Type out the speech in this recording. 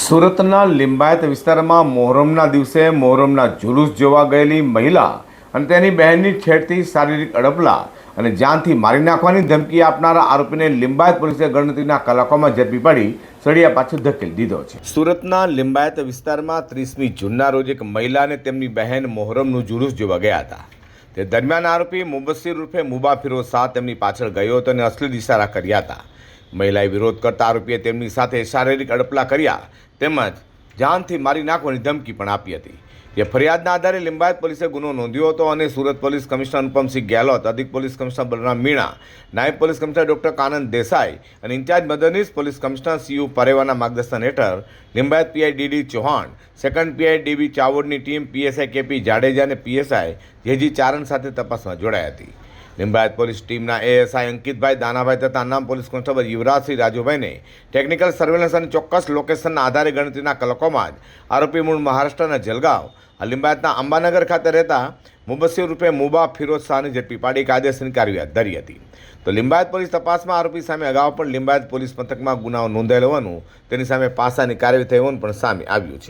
સુરતના લિંબાયત વિસ્તારમાં મોહરમના દિવસે મોહરમના જુલુસ જોવા ગયેલી મહિલા અને તેની બહેનની છેડતી શારીરિક અડપલા અને જાનથી મારી નાખવાની ધમકી આપનારા આરોપીને લિંબાયત પોલીસે ગણતરીના કલાકોમાં ઝડપી પાડી સળિયા પાછળ ધકેલી દીધો છે। સુરતના લિંબાયત વિસ્તારમાં 30મી જૂનના રોજ એક મહિલા અને તેમની બહેન મોહરમનું જુલુસ જોવા ગયા હતા। તે દરમિયાન આરોપી મુબસ્સીર ઉર્ફે મુબા ફિરોઝ શાહ તેમની પાછળ ગયો હતો અને અશ્લીલ ઇશારા કર્યા હતા। મહિલાએ વિરોધ કરતા આરોપીએ તેમની સાથે શારીરિક અડપલા કર્યા તેમજ જાનથી મારી નાખવાની ધમકી પણ આપી હતી। જે ફરિયાદના આધારે લિંબાયત પોલીસે ગુનો નોંધ્યો હતો અને સુરત પોલીસ કમિશનર અનુપમસિંહ ગેહલોત, અધિક પોલીસ કમિશનર બલરામ મીણા, નાયબ police commissioner doctor Kanan Desai અને ઇન્ચાર્જ મદદનીશ પોલીસ કમિશનર સીયુ પરેવાના માર્ગદર્શન હેઠળ Limbayat PI DD Chauhan, second PI DB ચાવોડની ટીમ, પીએસઆઈ કેપી જાડેજા અને પીએસઆઈ જેજી ચારણ સાથે તપાસમાં જોડાઈ હતી। લિંબાયત પોલીસ ટીમના એએસઆઈ અંકિતભાઈ દાનાભાઈ તથા અનામ પોલીસ કોન્સ્ટેબલ યુવરાજસિંહ રાજુભાઈને ટેકનિકલ સર્વેલન્સ અને ચોક્કસ લોકેશનના આધારે ગણતરીના કલાકોમાં જ આરોપી મૂળ મહારાષ્ટ્રના જલગાંવ લિંબાયતના અંબાનગર ખાતે રહેતા મુબસ્સીર રૂપે મુબા ફિરોઝ શાહને ઝડપી પાડી કાયદેસરની કાર્યવાહી ધરી હતી। તો લિંબાયત પોલીસ તપાસમાં આરોપી સામે અગાઉ પણ લિંબાયત પોલીસ મથકમાં ગુનાઓ નોંધાયેલ હોવાનું, તેની સામે પાસાની કાર્યવાહી થઈ હોવાનું પણ સામે આવ્યું છે।